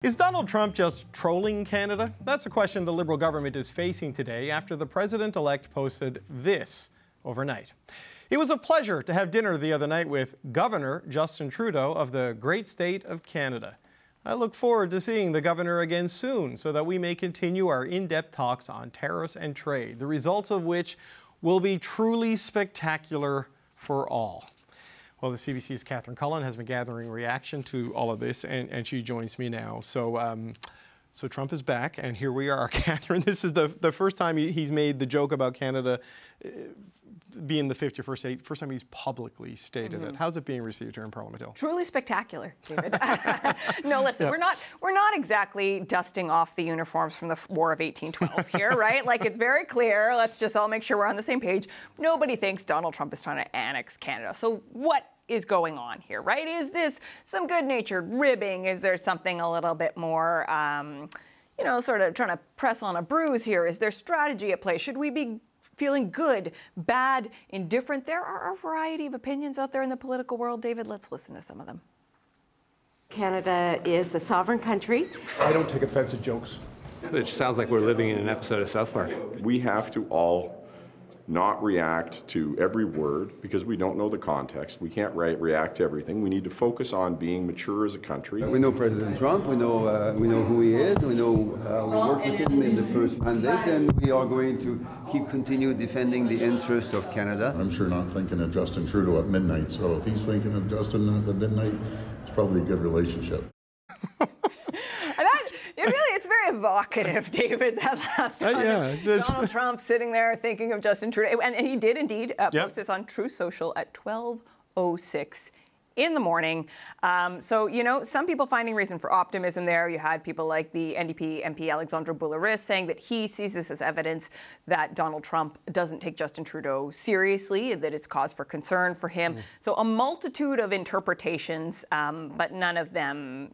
Is Donald Trump just trolling Canada? That's a question the Liberal government is facing today after the president-elect posted this overnight. It was a pleasure to have dinner the other night with Governor Justin Trudeau of the great state of Canada. I look forward to seeing the governor again soon so that we may continue our in-depth talks on tariffs and trade, the results of which will be truly spectacular for all. Well, the CBC's Catherine Cullen has been gathering reaction to all of this, and she joins me now. So Trump is back, and here we are. Catherine, this is the first time he's made the joke about Canada being the 51st state, first time he's publicly stated it. How's it being received here in Parliament Hill? Truly spectacular, David. No, listen, we're not exactly dusting off the uniforms from the War of 1812 here, right? Like, it's very clear. Let's just all make sure we're on the same page. Nobody thinks Donald Trump is trying to annex Canada. So what is going on here, right? Is this some good-natured ribbing? Is there something a little bit more, sort of trying to press on a bruise here? Is there strategy at play? Should we be feeling good, bad, indifferent? There are a variety of opinions out there in the political world. David, let's listen to some of them. Canada is a sovereign country. I don't take offense at jokes. It sounds like we're living in an episode of South Park. We have to all not react to every word because we don't know the context. We can't react to everything. We need to focus on being mature as a country. We know President Trump. We know who he is. We know we worked with him in the first mandate, and we are going to continue defending the interest of Canada. I'm sure not thinking of Justin Trudeau at midnight. So if he's thinking of Justin at midnight, it's probably a good relationship. It's very evocative, David, that last one. Donald Trump sitting there thinking of Justin Trudeau. And he did indeed post this on Truth Social at 12:06 in the morning. So, some people finding reason for optimism there. You had people like the NDP MP Alexandre Boulariss saying that he sees this as evidence that Donald Trump doesn't take Justin Trudeau seriously, that it's cause for concern for him. So a multitude of interpretations, but none of them,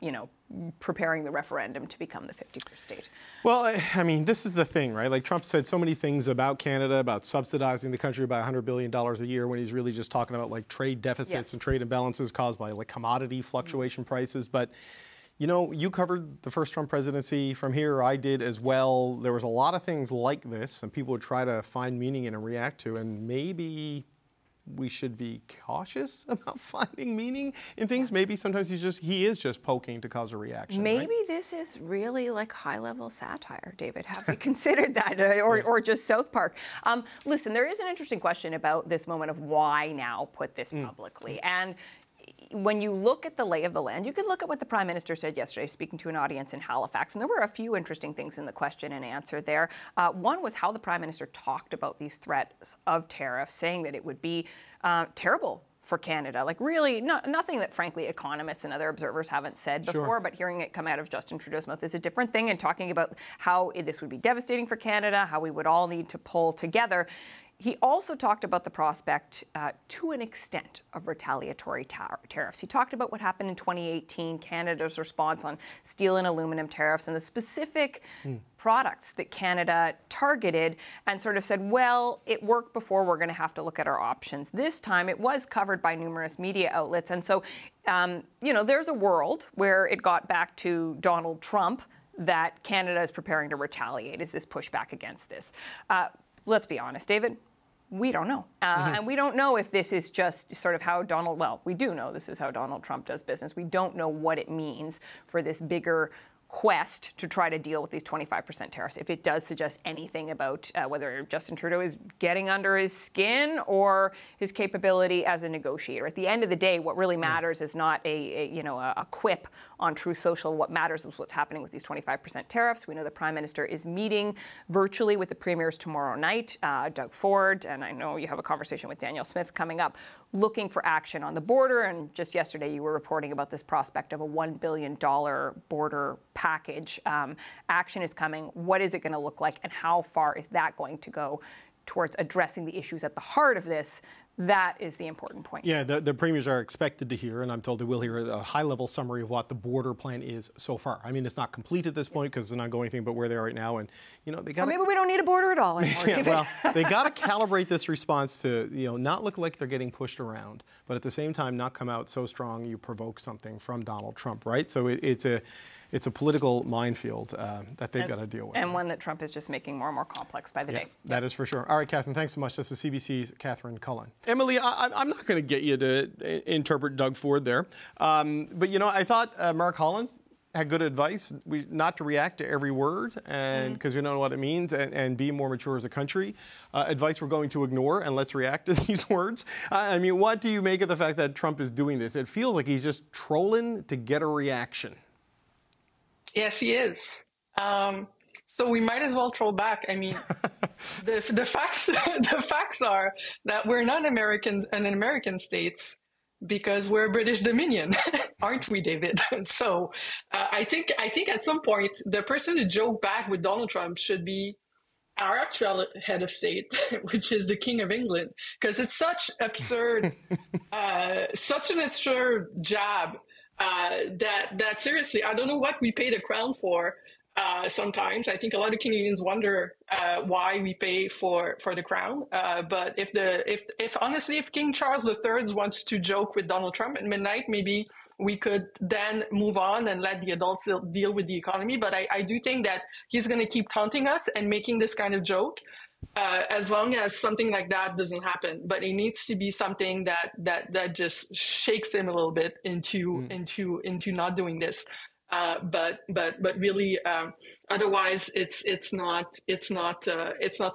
preparing the referendum to become the 51st state. Well, I mean, this is the thing, right? Like, Trump said so many things about Canada, about subsidizing the country by $100 billion a year, when he's really just talking about, like, trade deficits and trade imbalances caused by, like, commodity fluctuation prices. But, you covered the first Trump presidency from here. I did as well. There was a lot of things like this, and people would try to find meaning in and react to, and maybe we should be cautious about finding meaning in things. Maybe sometimes he is just poking to cause a reaction. Maybe this is really like high-level satire, David. Have you considered that, or just South Park? Listen, there is an interesting question about this moment of why now put this publicly. And when you look at the lay of the land, you could look at what the Prime Minister said yesterday, speaking to an audience in Halifax, and there were a few interesting things in the question and answer there. One was how the Prime Minister talked about these threats of tariffs, saying that it would be terrible for Canada. Like, really, nothing that, frankly, economists and other observers haven't said before, but hearing it come out of Justin Trudeau's mouth is a different thing, and talking about how this would be devastating for Canada, how we would all need to pull together. He also talked about the prospect, to an extent, of retaliatory tariffs. He talked about what happened in 2018, Canada's response on steel and aluminum tariffs, and the specific products that Canada targeted, and sort of said, well, it worked before, we're going to have to look at our options. This time, it was covered by numerous media outlets. And so, there's a world where it got back to Donald Trump that Canada is preparing to retaliate. Is this pushback against this? Let's be honest, David, we don't know. And we don't know if this is just sort of how we do know this is how Donald Trump does business. We don't know what it means for this bigger quest to try to deal with these 25% tariffs. If it does suggest anything about whether Justin Trudeau is getting under his skin or his capability as a negotiator. At the end of the day, what really matters is not a quip on Truth Social. What matters is what's happening with these 25% tariffs. We know the Prime Minister is meeting virtually with the premiers tomorrow night, Doug Ford, and I know you have a conversation with Danielle Smith coming up, looking for action on the border. And just yesterday, you were reporting about this prospect of a $1 billion border package. Action is coming. What is it going to look like, and how far is that going to go towards addressing the issues at the heart of this, That is the important point. Yeah, the premiers are expected to hear, and I'm told they will hear, a high-level summary of what the border plan is so far. I mean, it's not complete at this point because they're not going anything but where they are right now. And, you know, they got. Maybe we don't need a border at all anymore. Yeah, well, they got to calibrate this response to, you know, not look like they're getting pushed around, but at the same time not come out so strong you provoke something from Donald Trump, right? So it's a political minefield that they've got to deal with. And one that Trump is just making more and more complex by the day. That is for sure. All right, Catherine, thanks so much. This is CBC's Catherine Cullen. Emily, I'm not going to get you to interpret Doug Ford there. But, you know, I thought Mark Holland had good advice, not to react to every word, and because you know what it means, and be more mature as a country. Advice we're going to ignore, and let's react to these words. I mean, what do you make of the fact that Trump is doing this? It feels like he's just trolling to get a reaction. Yes, he is. So we might as well troll back. I mean, the facts are that we're not Americans and American states because we're British Dominion, aren't we, David? So I think at some point the person who joked back with Donald Trump should be our actual head of state, which is the King of England, because it's such absurd, such an absurd jab that seriously, I don't know what we pay the crown for. Sometimes I think a lot of Canadians wonder why we pay for the crown. But if honestly, if King Charles III wants to joke with Donald Trump at midnight, maybe we could then move on and let the adults deal with the economy. But I do think that he's going to keep taunting us and making this kind of joke as long as something like that doesn't happen. But it needs to be something that just shakes him a little bit into not doing this. But really, otherwise, it's not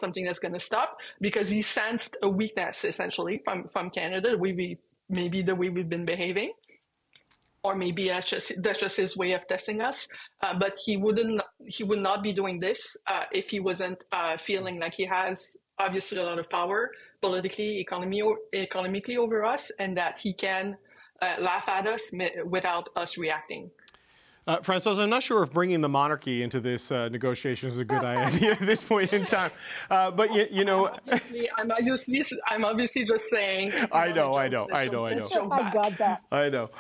something that's going to stop, because he sensed a weakness essentially from Canada, maybe the way we've been behaving, or maybe that's just his way of testing us. But he would not be doing this if he wasn't feeling like he has obviously a lot of power politically, economically over us, and that he can laugh at us without us reacting. Françoise, I'm not sure if bringing the monarchy into this negotiation is a good idea at this point in time. But you know, I'm obviously just saying. I know. I got that. I know.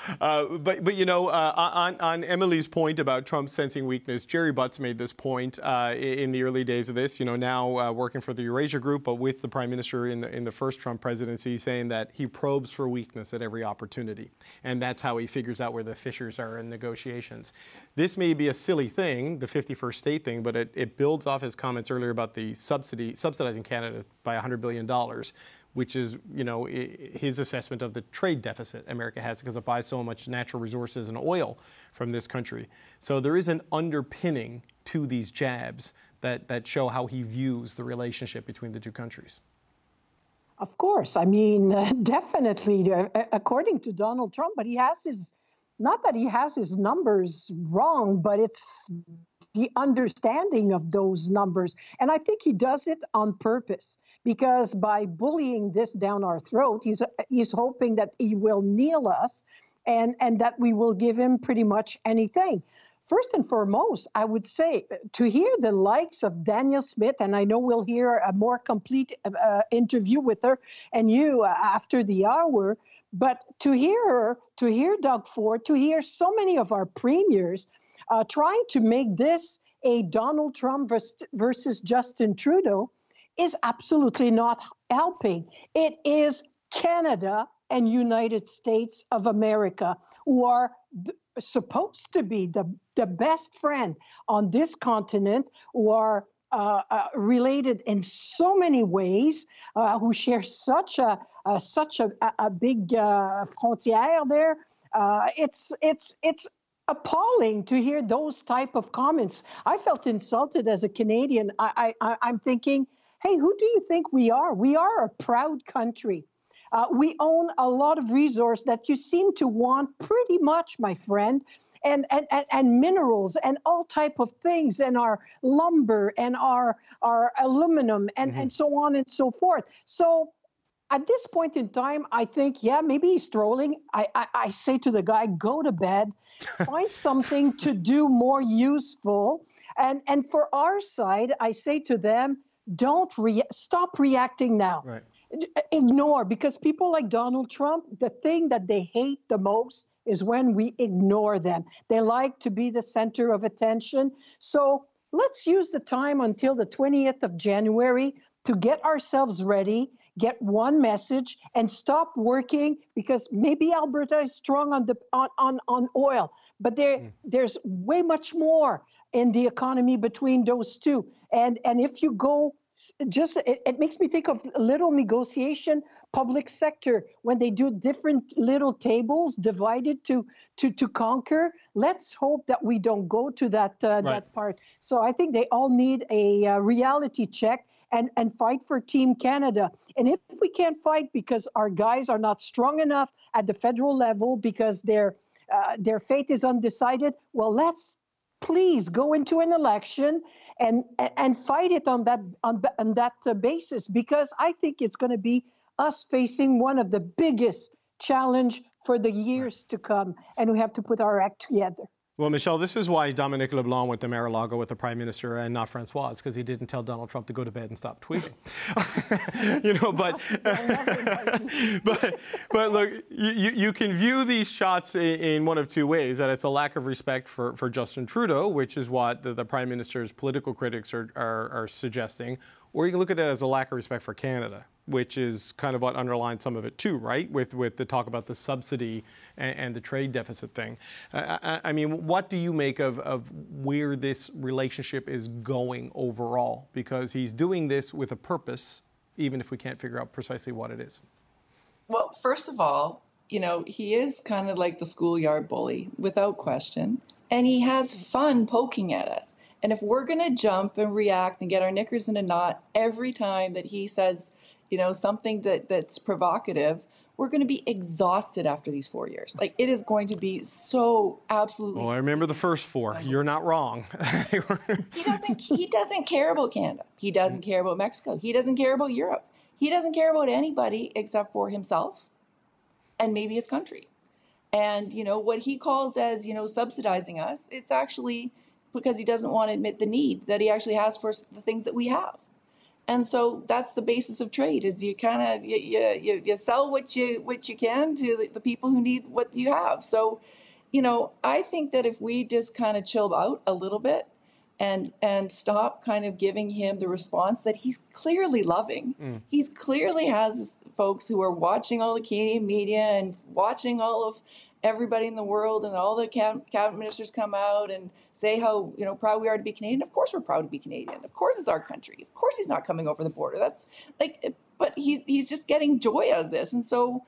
But you know, on Emily's point about Trump sensing weakness, Jerry Butts made this point in the early days of this. You know, now working for the Eurasia Group, but with the Prime Minister in the first Trump presidency, saying that he probes for weakness at every opportunity, and that's how he figures out where the fissures are in negotiations. This may be a silly thing, the 51st state thing, but it builds off his comments earlier about the subsidizing Canada by $100 billion, which is, you know, his assessment of the trade deficit America has because it buys so much natural resources and oil from this country. So there is an underpinning to these jabs that show how he views the relationship between the two countries. Of course. I mean, definitely, according to Donald Trump, but he has his... Not that he has his numbers wrong, but it's the understanding of those numbers. And I think he does it on purpose, because by bullying this down our throat, he's hoping that he will kneel us and that we will give him pretty much anything. First and foremost, I would say to hear the likes of Danielle Smith, and I know we'll hear a more complete interview with her and you after the hour, but to hear Doug Ford, to hear so many of our premiers trying to make this a Donald Trump versus Justin Trudeau is absolutely not helping. It is Canada and United States of America who are supposed to be the best friend on this continent, who are related in so many ways, who share such a big frontière there. It's appalling to hear those type of comments. I felt insulted as a Canadian. I'm thinking, hey, who do you think we are? We are a proud country. We own a lot of resource that you seem to want pretty much, my friend, and minerals and all type of things, and our lumber and our aluminum and so on and so forth. So at this point in time, I think, yeah, maybe he's trolling. I say to the guy, go to bed, find something to do more useful. And for our side, I say to them, stop reacting now. Right. ignore, because people like Donald Trump, the thing that they hate the most is when we ignore them. They like to be the center of attention. So let's use the time until the 20th of January to get ourselves ready, get one message, and stop working, because maybe Alberta is strong on oil, but there's way much more in the economy between those two. And if you go, it makes me think of little negotiation, public sector, when they do different little tables divided to conquer. Let's hope that we don't go to that that part. So I think they all need a reality check and fight for Team Canada. And if we can't fight because our guys are not strong enough at the federal level, because their fate is undecided, well, let's please go into an election and fight it on that basis, because I think it's going to be us facing one of the biggest challenge for the years to come, and we have to put our act together. Well, Michelle, this is why Dominic LeBlanc went to Mar-a-Lago with the Prime Minister and not Francois, because he didn't tell Donald Trump to go to bed and stop tweeting. but look, you can view these shots in one of two ways: that it's a lack of respect for Justin Trudeau, which is what the Prime Minister's political critics are suggesting, or you can look at it as a lack of respect for Canada, which is kind of what underlines some of it too, right? With the talk about the subsidy and the trade deficit thing. I mean, what do you make of where this relationship is going overall? Because he's doing this with a purpose, even if we can't figure out precisely what it is. Well, first of all, he is kind of like the schoolyard bully, without question. And he has fun poking at us. And if we're going to jump and react and get our knickers in a knot every time that he says, something that's provocative, we're going to be exhausted after these 4 years. Like, it is going to be so absolutely. Well, I remember the first 4. You're not wrong. He doesn't care about Canada. He doesn't care about Mexico. He doesn't care about Europe. He doesn't care about anybody except for himself and maybe his country. And, what he calls as, subsidizing us, it's actually because he doesn't want to admit the need that he actually has for the things that we have. And so that's the basis of trade: is you kind of you sell what you can to the people who need what you have. So, I think that if we just kind of chill out a little bit and stop kind of giving him the response that he's clearly loving. He's clearly has folks who are watching all the Canadian media and watching all of everybody in the world, and all the cabinet ministers come out and say how proud we are to be Canadian. Of course we're proud to be Canadian. Of course it's our country. Of course he's not coming over the border. That's like, but he's just getting joy out of this. And so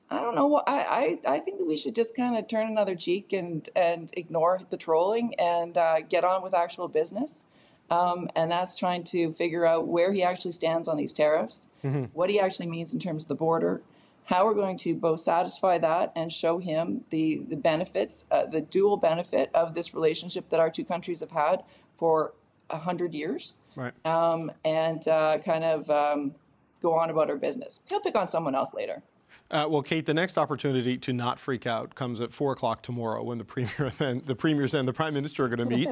I don't know. I think that we should just kind of turn another cheek and ignore the trolling and get on with actual business. And that's trying to figure out where he actually stands on these tariffs, what he actually means in terms of the border, how we're going to both satisfy that and show him the benefits, the dual benefit of this relationship that our two countries have had for 100 years, right? And kind of go on about our business. He'll pick on someone else later. Well, Kate, the next opportunity to not freak out comes at 4 o'clock tomorrow, when the premiers and the Prime Minister are going to meet,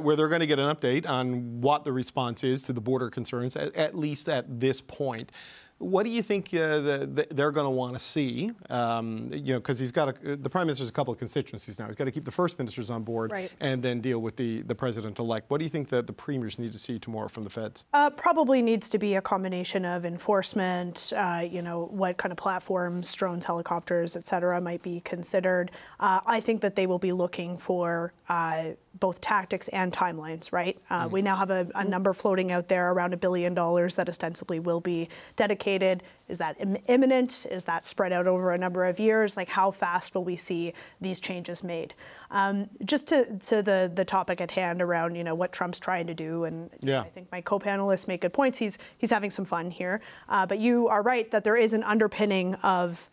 where they're going to get an update on what the response is to the border concerns, at least at this point. What do you think they're going to want to see? Because the Prime Minister's a couple of constituencies now. He's got to keep the First Ministers on board, right, and then deal with the President-elect. What do you think that the premiers need to see tomorrow from the feds? Probably needs to be a combination of enforcement, what kind of platforms, drones, helicopters, et cetera, might be considered. I think that they will be looking for both tactics and timelines, right? We now have a number floating out there, around $1 billion, that ostensibly will be dedicated. Is that imminent? Is that spread out over a number of years? Like, how fast will we see these changes made? Just to the topic at hand around, what Trump's trying to do, and I think my co-panelists make good points. He's having some fun here, but you are right that there is an underpinning of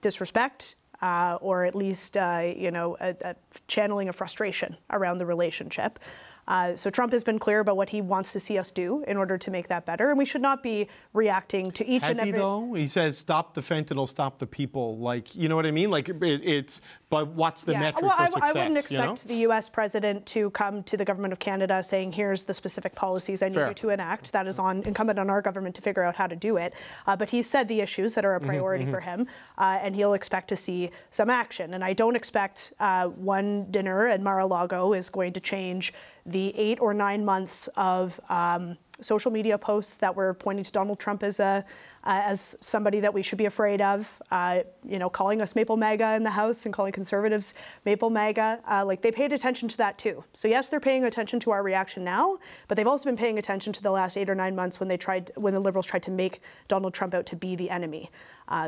disrespect, or at least a channeling of frustration around the relationship. So Trump has been clear about what he wants to see us do in order to make that better, and we should not be reacting to each and every... Has he, though? He says, stop the fentanyl, stop the people. Like, you know what I mean? Like, but what's the metric for success? I wouldn't expect the U.S. president to come to the government of Canada saying, here's the specific policies I need you to enact. That is incumbent on our government to figure out how to do it. But he's said the issues that are a priority for him, and he'll expect to see some action. And I don't expect one dinner at Mar-a-Lago is going to change the 8 or 9 months of social media posts that were pointing to Donald Trump as somebody that we should be afraid of, calling us Maple MAGA in the House and calling Conservatives Maple MAGA. Like, they paid attention to that too. So yes, they're paying attention to our reaction now, but they've also been paying attention to the last 8 or 9 months when the Liberals tried to make Donald Trump out to be the enemy.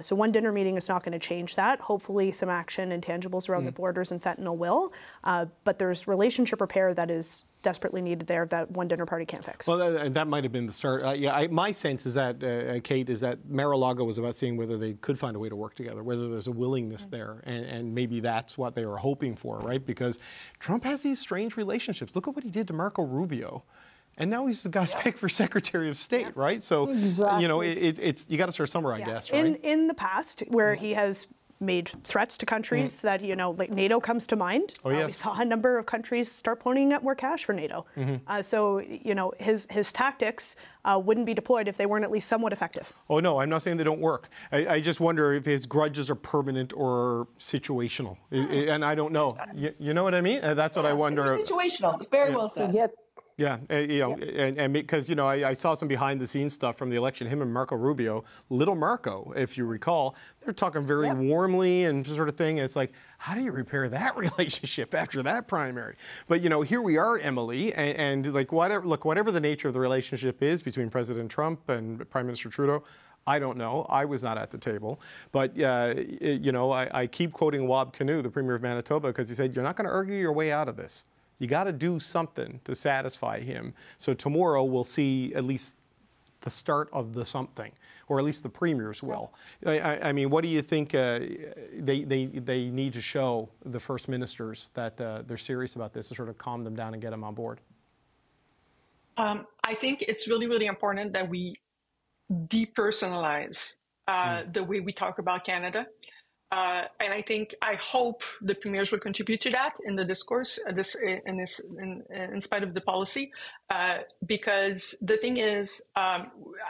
So one dinner meeting is not going to change that. Hopefully some action and tangibles around the borders and fentanyl will. But there's relationship repair that is desperately needed there that one dinner party can't fix. Well, that might have been the start. My sense is that, Kate, is that Mar-a-Lago was about seeing whether they could find a way to work together, whether there's a willingness there, and maybe that's what they were hoping for, right? Because Trump has these strange relationships. Look at what he did to Marco Rubio. And now he's the guy's pick for Secretary of State, right? So, it's you got to start somewhere, I guess, right? In the past, where he has made threats to countries that, like NATO comes to mind. Oh, yes. We saw a number of countries start ponying up more cash for NATO. So, his tactics wouldn't be deployed if they weren't at least somewhat effective. Oh, no, I'm not saying they don't work. I just wonder if his grudges are permanent or situational. And I don't know. You know what I mean? That's what I wonder. Situational. Very well said. Yeah, and because, I saw some behind-the-scenes stuff from the election, him and Marco Rubio, little Marco, if you recall, they're talking very warmly and sort of thing. And it's like, how do you repair that relationship after that primary? But, here we are, Emily, and like, whatever the nature of the relationship is between President Trump and Prime Minister Trudeau, I don't know. I was not at the table. But, I keep quoting Wab Kinew, the Premier of Manitoba, because he said, you're not going to argue your way out of this. You got to do something to satisfy him. So tomorrow we'll see at least the start of the something, or at least the premiers will. I mean, what do you think they need to show the first ministers that they're serious about this to sort of calm them down and get them on board? I think it's really, really important that we depersonalize the way we talk about Canada. And I hope the premiers will contribute to that in the discourse, in spite of the policy, because the thing is,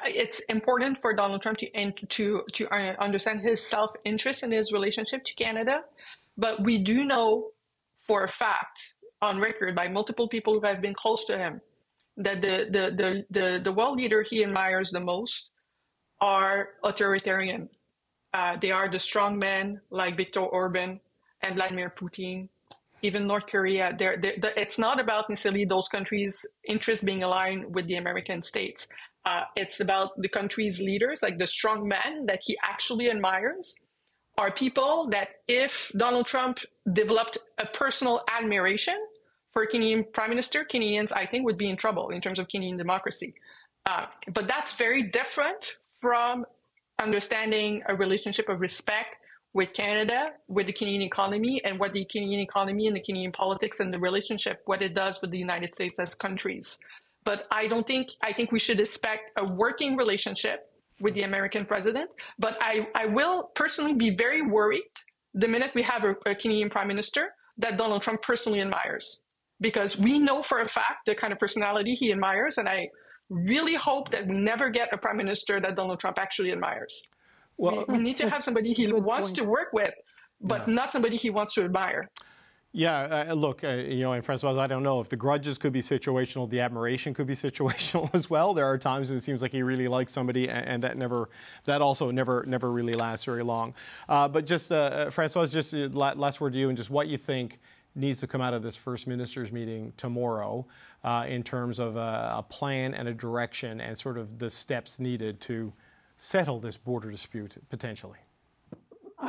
it's important for Donald Trump to understand his self-interest in his relationship to Canada. But we do know for a fact, on record by multiple people who have been close to him, that the world leader he admires the most are authoritarian. They are the strong men like Viktor Orban and Vladimir Putin, even North Korea. It's not about necessarily those countries' interests being aligned with the American states. It's about the country's leaders, like the strong men that he actually admires, are people that if Donald Trump developed a personal admiration for Canadian Prime Minister, Canadians, I think, would be in trouble in terms of Canadian democracy. But that's very different from understanding a relationship of respect with Canada, with the Canadian economy, and what the Canadian economy and the Canadian politics and the relationship, what it does with the United States as countries. But I think we should expect a working relationship with the American president. But I will personally be very worried the minute we have a Canadian Prime Minister that Donald Trump personally admires, because we know for a fact the kind of personality he admires, and I really hope that we never get a prime minister that Donald Trump actually admires. Well, we need to have somebody he wants to work with, but not somebody he wants to admire. Yeah, look, and Francois, I don't know if the grudges could be situational, the admiration could be situational as well. There are times it seems like he really likes somebody, and that also never really lasts very long. But just, Francois, just last word to you, and just what you think needs to come out of this First Ministers meeting tomorrow in terms of a plan and a direction and sort of the steps needed to settle this border dispute potentially.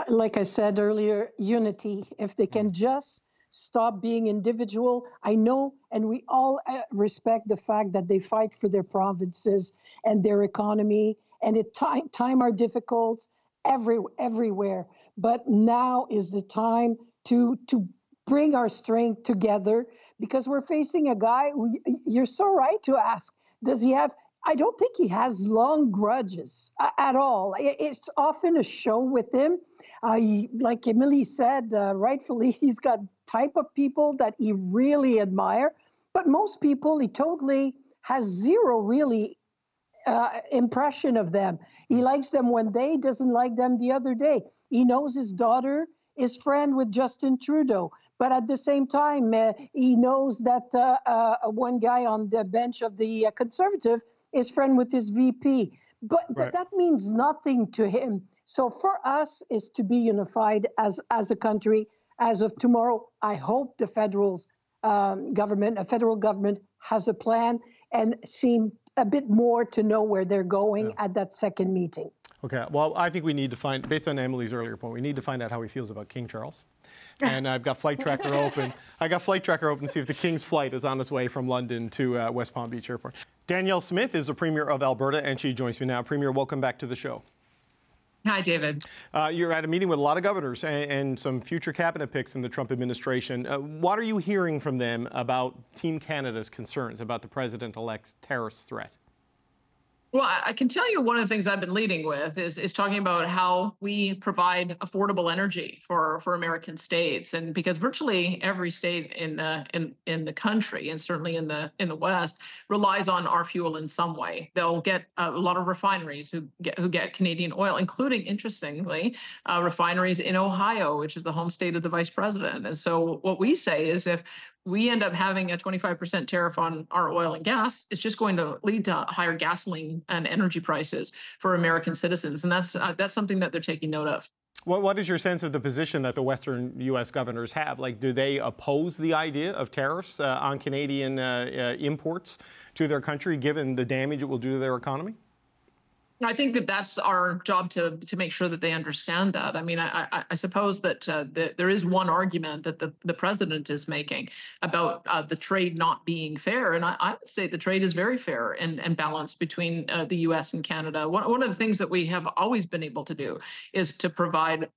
Like I said earlier, unity. If they can just stop being individual. I know, and we all respect the fact that they fight for their provinces and their economy, and at time are difficult everywhere. But now is the time to bring our strength together, because we're facing a guy who, you're so right to ask, does he have, I don't think he has long grudges at all. It's often a show with him. Like Emily said, rightfully, he's got type of people that he really admire, but most people, he totally has zero really impression of them. He likes them one day, doesn't like them the other day. He knows his daughter is friend with Justin Trudeau, but at the same time, he knows that one guy on the bench of the Conservative is friend with his VP. But that means nothing to him. So for us is to be unified as a country. As of tomorrow, I hope the federal government has a plan and seem a bit more to know where they're going at that second meeting. Okay, well, I think we need to find, based on Emily's earlier point, we need to find out how he feels about King Charles. And I've got Flight Tracker open. I got Flight Tracker open to see if the King's flight is on its way from London to West Palm Beach Airport. Danielle Smith is the Premier of Alberta, and she joins me now. Premier, welcome back to the show. Hi, David. You're at a meeting with a lot of governors and some future cabinet picks in the Trump administration. What are you hearing from them about Team Canada's concerns about the president-elect's terrorist threat? Well, I can tell you one of the things I've been leading with is talking about how we provide affordable energy for American states, and because virtually every state in the country, and certainly in the West, relies on our fuel in some way. They'll get a lot of refineries who get Canadian oil, including, interestingly, refineries in Ohio, which is the home state of the vice president. And so what we say is, if we end up having a 25% tariff on our oil and gas, it's just going to lead to higher gasoline and energy prices for American citizens. And that's something that they're taking note of. What is your sense of the position that the Western U.S. governors have? Like, do they oppose the idea of tariffs on Canadian imports to their country, given the damage it will do to their economy? I think that that's our job to make sure that they understand that. I mean, I suppose that there is one argument that the president is making about the trade not being fair. And I would say the trade is very fair and balanced between the U.S. and Canada. One of the things that we have always been able to do is to provide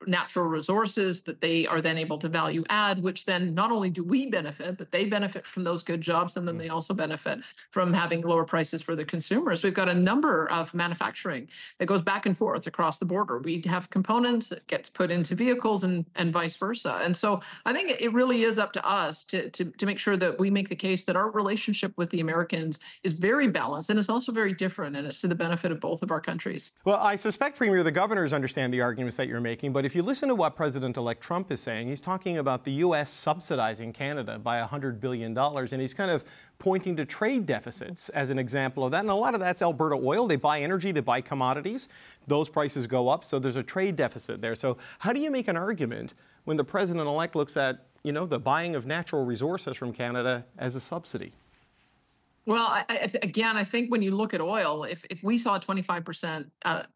natural resources that they are then able to value add, which then not only do we benefit, but they benefit from those good jobs, and then they also benefit from having lower prices for the consumers. We've got a number of manufacturing that goes back and forth across the border. We have components that gets put into vehicles and vice versa. And so I think it really is up to us to make sure that we make the case that our relationship with the Americans is very balanced, and it's also very different, and it's to the benefit of both of our countries. Well, I suspect, Premier, the governors understand the arguments that you're making, but if you listen to what President-elect Trump is saying, he's talking about the U.S. subsidizing Canada by $100 billion, and he's kind of pointing to trade deficits as an example of that. And a lot of that's Alberta oil. They buy energy, they buy commodities. Those prices go up, so there's a trade deficit there. So how do you make an argument when the President-elect looks at, you know, the buying of natural resources from Canada as a subsidy? Well, again, I think when you look at oil, if we saw a 25%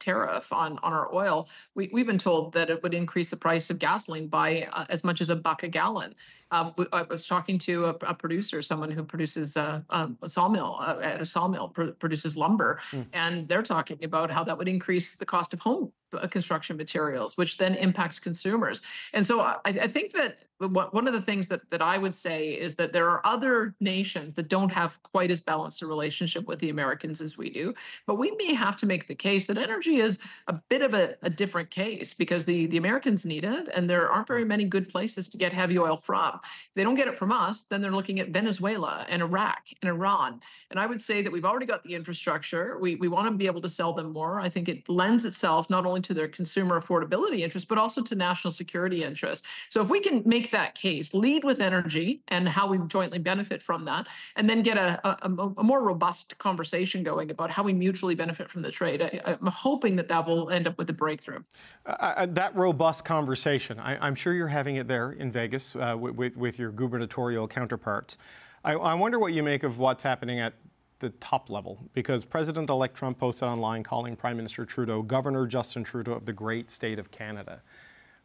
tariff on our oil, we've been told that it would increase the price of gasoline by as much as $1 a gallon. I was talking to a producer, someone who produces a sawmill, produces lumber, and they're talking about how that would increase the cost of home construction materials, which then impacts consumers. And so I think that one of the things that I would say is that there are other nations that don't have quite as balanced a relationship with the Americans as we do, but we may have to make the case that energy is a bit of a different case, because the Americans need it, and there aren't very many good places to get heavy oil from. If they don't get it from us, then they're looking at Venezuela and Iraq and Iran. And I would say that we've already got the infrastructure. We want to be able to sell them more. I think it lends itself not only to their consumer affordability interest, but also to national security interests. So if we can make that case, lead with energy and how we jointly benefit from that, and then get a more robust conversation going about how we mutually benefit from the trade, I'm hoping that will end up with a breakthrough. That robust conversation, I'm sure you're having it there in Vegas with your gubernatorial counterparts. I wonder what you make of what's happening at the top level, because President-elect Trump posted online calling Prime Minister Trudeau Governor Justin Trudeau of the great state of Canada.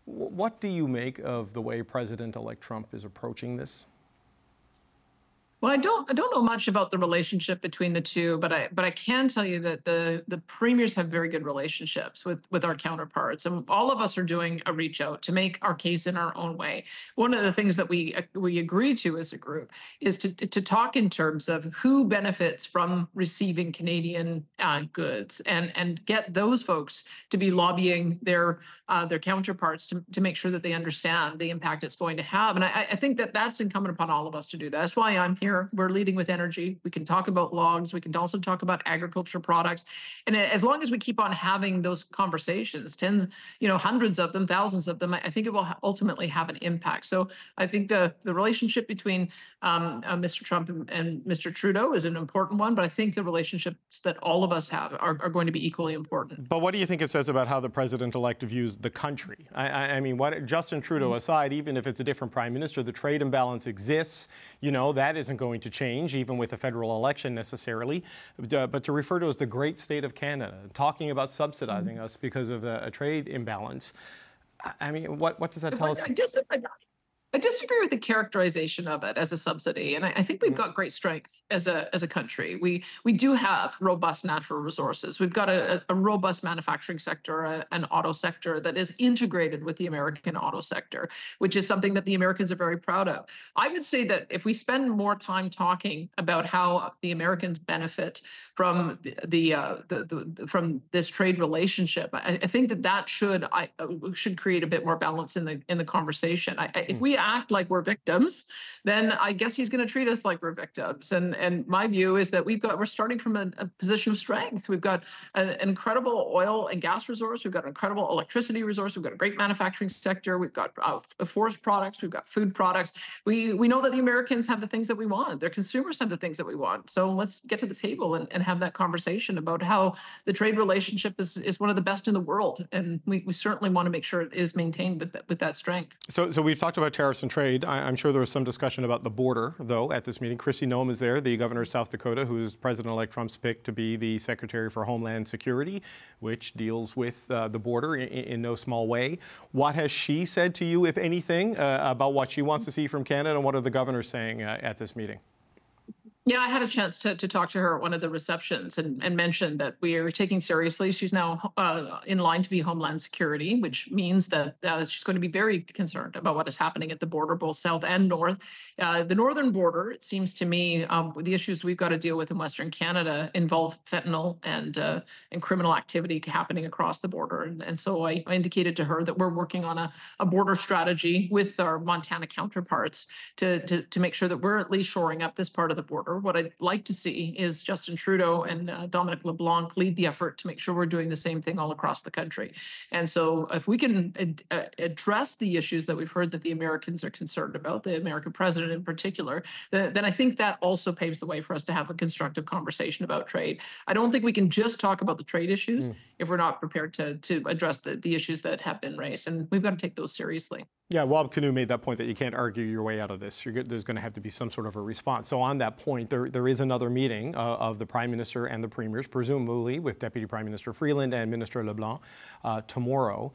What do you make of the way President-elect Trump is approaching this? Well, I don't know much about the relationship between the two, but I can tell you that the premiers have very good relationships with our counterparts, and all of us are doing a reach out to make our case in our own way. One of the things that we agree to as a group is to talk in terms of who benefits from receiving Canadian goods, and get those folks to be lobbying their counterparts to make sure that they understand the impact it's going to have. And I think that that's incumbent upon all of us to do that. That's why I'm here. We're leading with energy. We can talk about logs. We can also talk about agriculture products. And as long as we keep on having those conversations, hundreds of them, thousands of them, I think it will ultimately have an impact. So I think the relationship between Mr. Trump and Mr. Trudeau is an important one, but I think the relationships that all of us have are going to be equally important. But what do you think it says about how the president-elect views the country? I mean, what Justin Trudeau aside, even if it's a different prime minister, the trade imbalance exists. You know, that isn't going to change, even with a federal election necessarily. But to refer to it as the great state of Canada, talking about subsidizing us because of a trade imbalance, I mean, what does that tell us? I disagree with the characterization of it as a subsidy, and I think we've got great strength as a country. We do have robust natural resources. We've got a robust manufacturing sector, an auto sector that is integrated with the American auto sector, which is something that the Americans are very proud of. I would say that if we spend more time talking about how the Americans benefit from from this trade relationship, I think that should create a bit more balance in the conversation. If we act like we're victims, then I guess he's going to treat us like we're victims. And my view is that we're starting from a position of strength. We've got an incredible oil and gas resource. We've got an incredible electricity resource. We've got a great manufacturing sector. We've got forest products. We've got food products. We know that the Americans have the things that we want. Their consumers have the things that we want. So let's get to the table and have that conversation about how the trade relationship is one of the best in the world. And we certainly want to make sure it is maintained with that strength. So we've talked about tariffs and trade. I'm sure there was some discussion about the border, though, at this meeting. Kristi Noem is there, the governor of South Dakota, who is President-elect Trump's pick to be the Secretary for Homeland Security, which deals with the border in no small way. What has she said to you, if anything, about what she wants to see from Canada, and what are the governors saying at this meeting? Yeah, I had a chance to talk to her at one of the receptions and mentioned that we are taking seriously. She's now in line to be Homeland Security, which means that she's going to be very concerned about what is happening at the border, both south and north. The northern border, it seems to me, the issues we've got to deal with in Western Canada involve fentanyl and criminal activity happening across the border. And so I indicated to her that we're working on a border strategy with our Montana counterparts to make sure that we're at least shoring up this part of the border. What I'd like to see is Justin Trudeau and Dominic LeBlanc lead the effort to make sure we're doing the same thing all across the country. And so if we can address the issues that we've heard that the Americans are concerned about, the American president in particular, then I think that also paves the way for us to have a constructive conversation about trade. I don't think we can just talk about the trade issues if we're not prepared to address the issues that have been raised. And we've got to take those seriously. Yeah, Wab Kinew made that point that you can't argue your way out of this. There's going to have to be some sort of a response. So on that point, there is another meeting of the Prime Minister and the Premiers, presumably with Deputy Prime Minister Freeland and Minister LeBlanc tomorrow.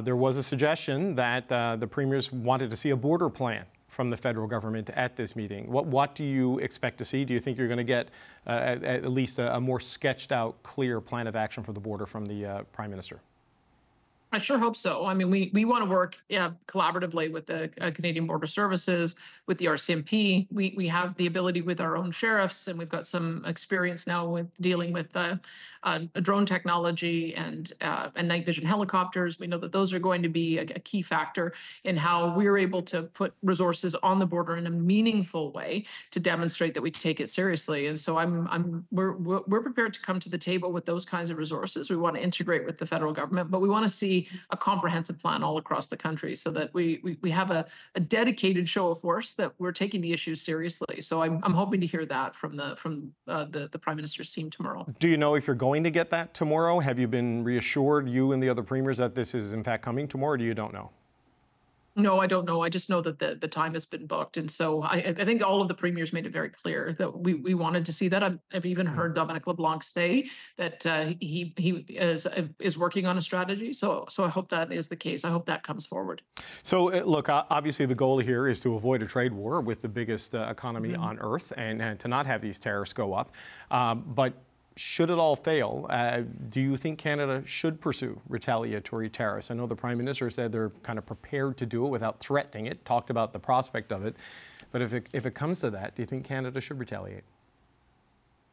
There was a suggestion that the Premiers wanted to see a border plan from the federal government at this meeting. What do you expect to see? Do you think you're going to get at least a more sketched out, clear plan of action for the border from the Prime Minister? I sure hope so. I mean, we want to work collaboratively with the Canadian Border Services, with the RCMP. We have the ability with our own sheriffs, and we've got some experience now with dealing with drone technology and night vision helicopters. We know that those are going to be a key factor in how we're able to put resources on the border in a meaningful way to demonstrate that we take it seriously. And so we're prepared to come to the table with those kinds of resources. We want to integrate with the federal government, but we want to see a comprehensive plan all across the country so that we have a dedicated show of force that we're taking the issues seriously. So I'm hoping to hear that from the Prime Minister's team tomorrow. Do you know if you're going to get that tomorrow? Have you been reassured, you and the other premiers, that this is in fact coming tomorrow, or you don't know? No, I don't know. I just know that the time has been booked. And so I think all of the premiers made it very clear that we wanted to see that. I've even heard Dominic LeBlanc say that he is working on a strategy. So I hope that is the case. I hope that comes forward. So look, obviously the goal here is to avoid a trade war with the biggest economy on earth and to not have these tariffs go up. But should it all fail, do you think Canada should pursue retaliatory tariffs? I know the Prime Minister said they're kind of prepared to do it without threatening it, talked about the prospect of it. But if it comes to that, do you think Canada should retaliate?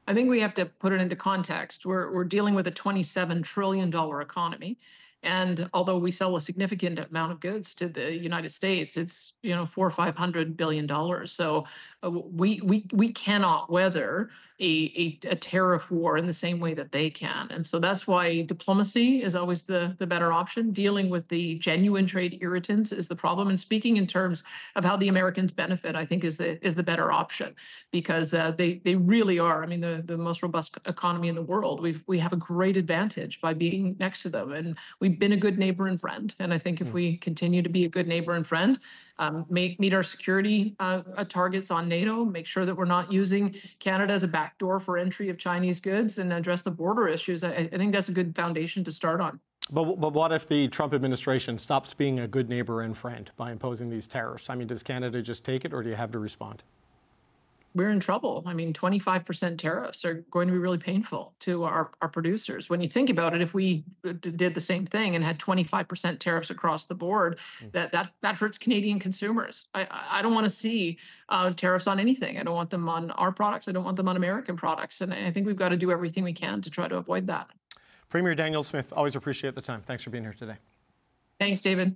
I think we have to put it into context. We're dealing with a $27 trillion economy. And although we sell a significant amount of goods to the United States, it's $400 or $500 billion. So we cannot weather a tariff war in the same way that they can. And so that's why diplomacy is always the better option. Dealing with the genuine trade irritants is the problem. And speaking in terms of how the Americans benefit, I think is the better option, because they really are. I mean, the most robust economy in the world. We have a great advantage by being next to them, and we've been a good neighbor and friend. And I think if we continue to be a good neighbor and friend, meet our security targets on NATO, make sure that we're not using Canada as a backdoor for entry of Chinese goods, and address the border issues, I think that's a good foundation to start on. But what if the Trump administration stops being a good neighbor and friend by imposing these tariffs? I mean, does Canada just take it, or do you have to respond? We're in trouble. I mean, 25% tariffs are going to be really painful to our producers. When you think about it, if we did the same thing and had 25% tariffs across the board, that hurts Canadian consumers. I don't want to see tariffs on anything. I don't want them on our products. I don't want them on American products. And I think we've got to do everything we can to try to avoid that. Premier Danielle Smith, always appreciate the time. Thanks for being here today. Thanks, David.